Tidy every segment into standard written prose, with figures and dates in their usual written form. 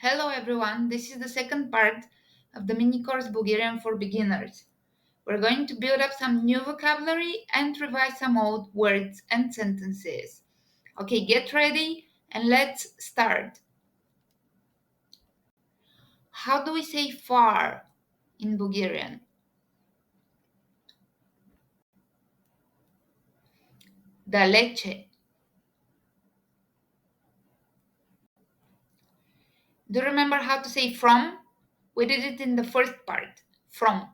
Hello everyone, this is the second part of the mini course Bulgarian for beginners. We're going to build up some new vocabulary and revise some old words and sentences. Okay, get ready and let's start. How do we say far in Bulgarian? Dalece. Do you remember how to say from? We did it in the first part. From.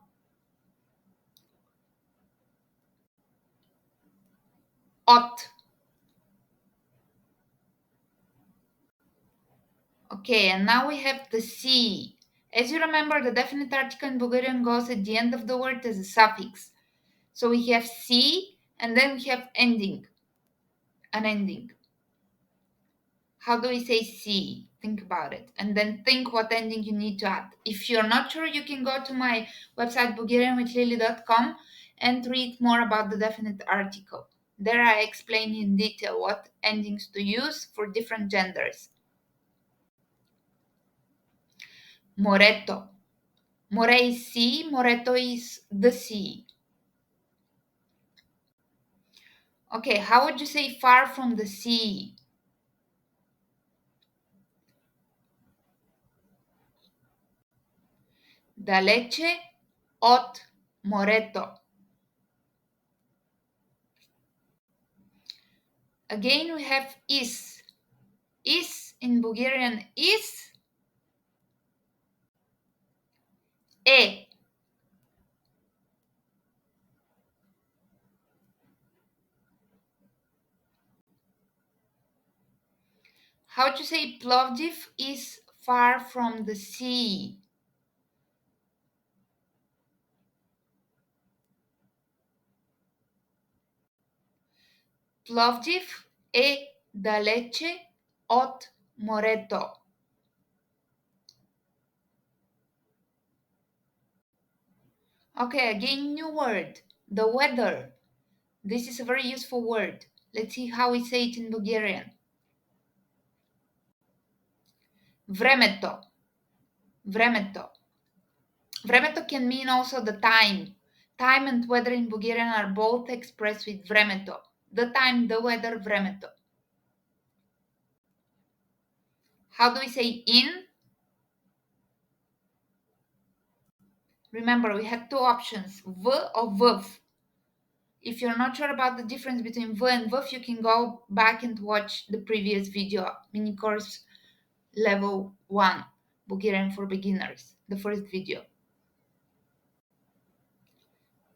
От. Okay, and now we have the C. As you remember, the definite article in Bulgarian goes at the end of the word as a suffix. So we have C and then we have ending, an ending. How do we say C? Think about it. And then think what ending you need to add. If you're not sure, you can go to my website bulgarianwithlily.com and read more about the definite article. There I explain in detail what endings to use for different genders. Moreto. More is sea, moreto is the sea. Okay, how would you say far from the sea? Далече от морето. Again, we have is. Is in Bulgarian is e. How to say Plovdiv is far from the sea? Plovdiv е далече от морето. Okay, again, new word. The weather. This is a very useful word. Let's see how we say it in Bulgarian. Времето. Времето. Времето can mean also the time. Time and weather in Bulgarian are both expressed with времето. The time, the weather, времето. How do we say in? Remember, we had two options, v or vv. If you're not sure about the difference between v and vv, you can go back and watch the previous video, mini course level 1, Bulgarian for beginners, the first video.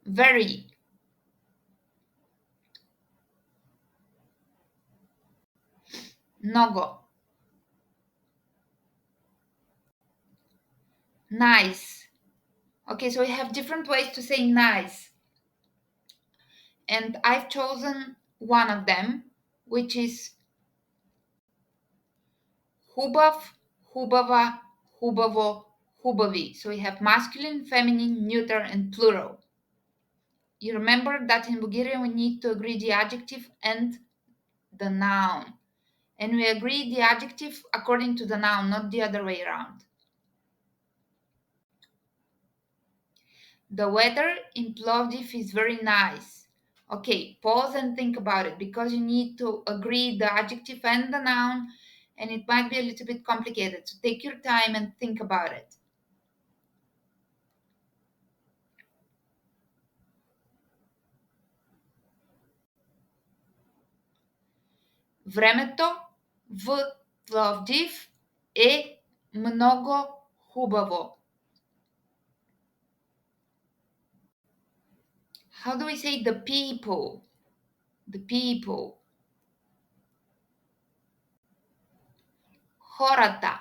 Very. Много. Nice. Okay, so we have different ways to say nice. And I've chosen one of them, which is хубав, хубава, хубаво, хубави. So we have masculine, feminine, neuter, and plural. You remember that in Bulgarian we need to agree the adjective and the noun. And we agree the adjective according to the noun, not the other way around. The weather in Plovdiv is very nice. Okay, pause and think about it because you need to agree the adjective and the noun, and it might be a little bit complicated. So take your time and think about it. Времето в Пловдив е много хубаво. How do we say the people? The people. Хората.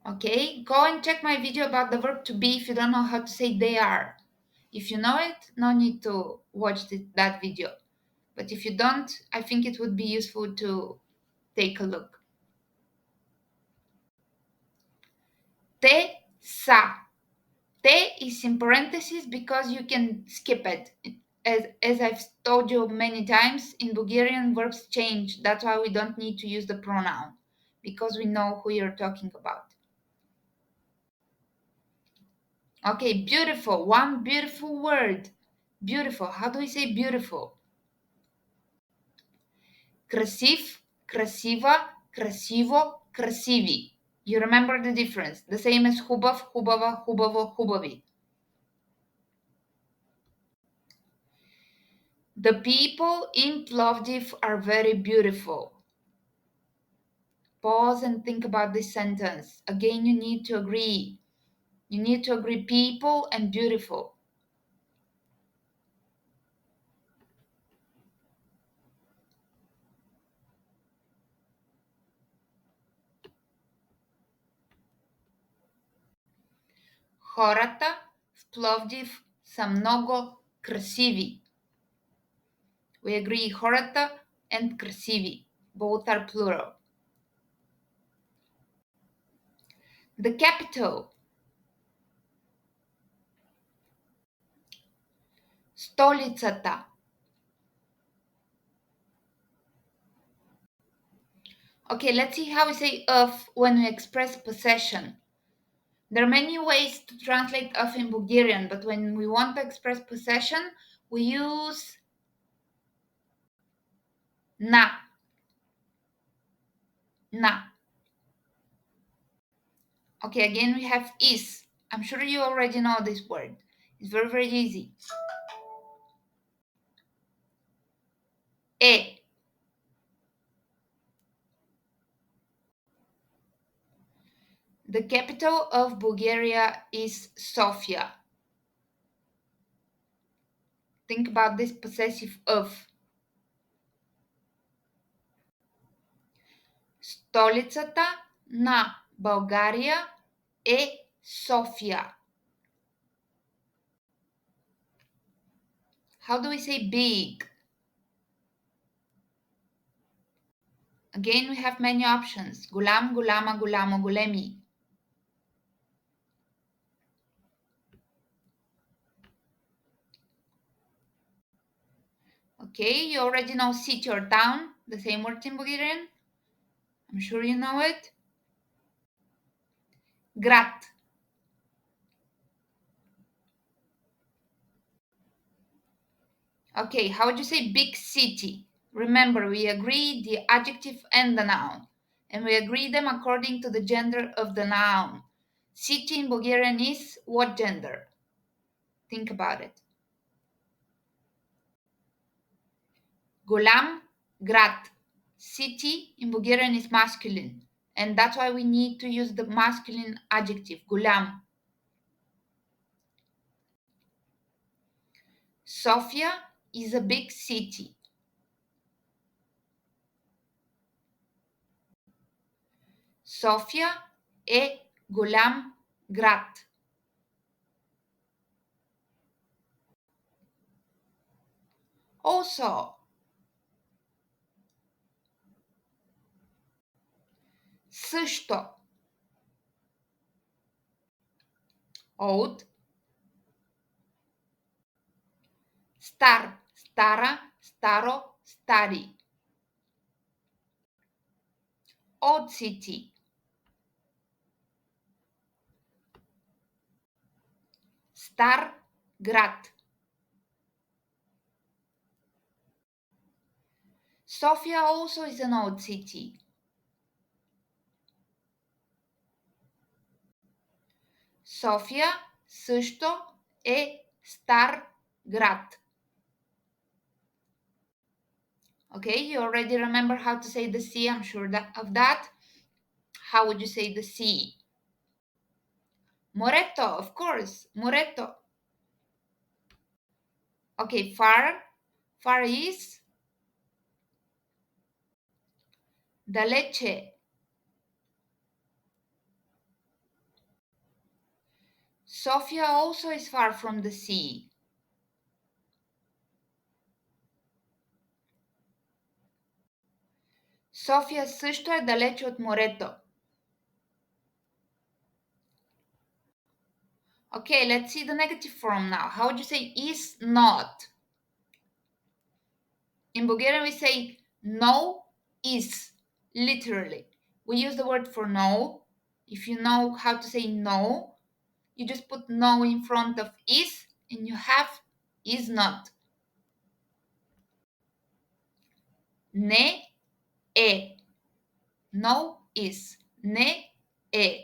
Okay, go and check my video about the verb to be if you don't know how to say they are. If you know it, no need to watch that video. But if you don't, I think it would be useful to take a look. Те са. Te is in parentheses because you can skip it. as I've told you many times, in Bulgarian verbs change. That's why we don't need to use the pronoun, because we know who you're talking about. Okay, beautiful. One beautiful word. Beautiful. How do we say beautiful? Красив, красива, красиво, красиви. You remember the difference. The same as хубав, хубава, хубаво, хубави. The people in Plovdiv are very beautiful. Pause and think about this sentence. Again, you need to agree. You need to agree people and beautiful. Хората в Пловдив са много красиви. We agree хората and красиви. Both are plural. The capital. Столицата. Okay, let's see how we say of when we express possession. There are many ways to translate of in Bulgarian, but when we want to express possession, we use na. Na. Okay, again we have is. I'm sure you already know this word. It's very, very easy. E. The capital of Bulgaria is Sofia. Think about this possessive of. Столицата на България е София. How do we say big? Again, we have many options. Голям, голяма, голямо, големи. Okay, you already know city or town, the same word in Bulgarian. I'm sure you know it. Grad. Okay, how would you say big city? Remember, we agree the adjective and the noun, and we agree them according to the gender of the noun. City in Bulgarian is what gender? Think about it. Голям град. City in Bulgarian is masculine, and that's why we need to use the masculine adjective, голям. Sofia is a big city. София е голям град. Also, също. Old. Стар, стара, старо, стари. Old city. Стар град. Sofia also is an old city. София също е стар град. Okay, you already remember how to say the sea, I'm sure of that. How would you say the sea? Moretto, of course, Moretto. Okay, far. Far is далече. Sofia also is far from the sea. София също е далече от морето. Okay, let's see the negative form now. How would you say is not? In Bulgarian, we say no is, literally. We use the word for no. If you know how to say no, you just put no in front of is, and you have is not. Ne e. No is. Ne e.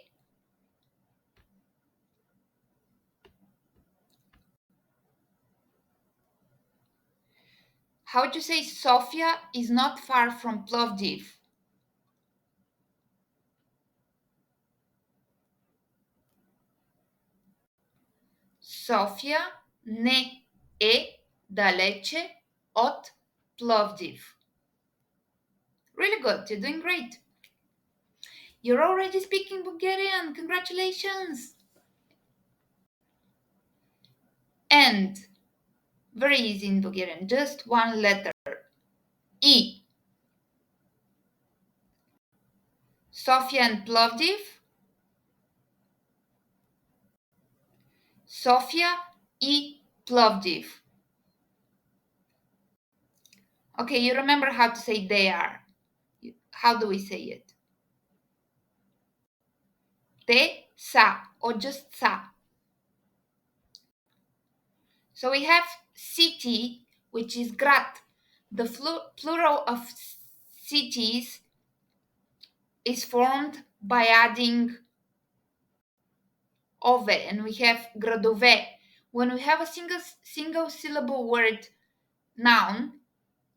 How would you say Sofia is not far from Plovdiv? Sofia не е далече от Plovdiv. Really good. You're doing great. You're already speaking Bulgarian. Congratulations. And very easy in Bulgarian. Just one letter. E. Sofia and Plovdiv. Sofia и Plovdiv. Okay, you remember how to say they are. How do we say it? Te са or just sa. So we have city, which is grad. The plural of cities is formed by adding ove, and we have gradove. When we have a single syllable word noun,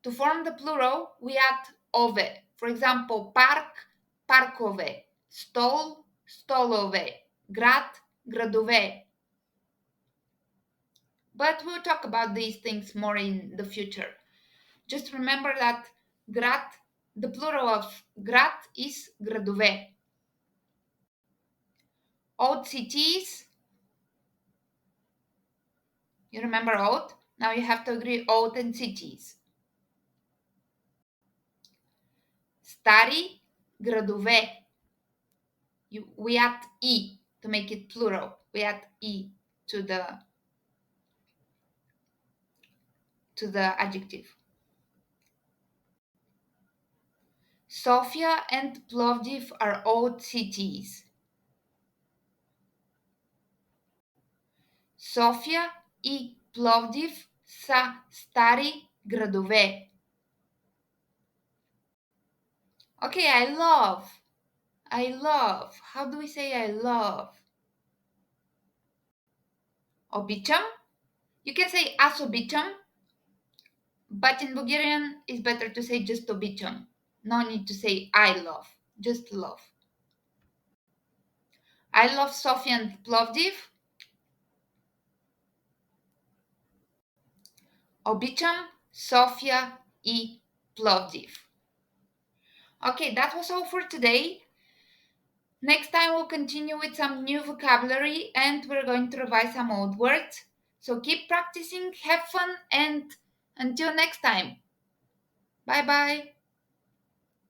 to form the plural, we add ove. For example, park, parkove, stol, stolove, grad, gradove. But we'll talk about these things more in the future. Just remember that grad, the plural of grad is gradove. Old cities, you remember old? Now you have to agree old and cities. Stari gradove. We add e to make it plural. We add e to the adjective. Sofia and Plovdiv are old cities. Sofia и Пловдив са стари градове. Okay, I love. I love. How do we say I love? Običam. You can say as običam, but in Bulgarian it's better to say just običam. No need to say I love. Just love. I love Sofia and Plovdiv. Običam Sofia и Plovdiv. Okay, that was all for today. Next time we'll continue with some new vocabulary and we're going to revise some old words. So keep practicing, have fun, and until next time. Bye bye.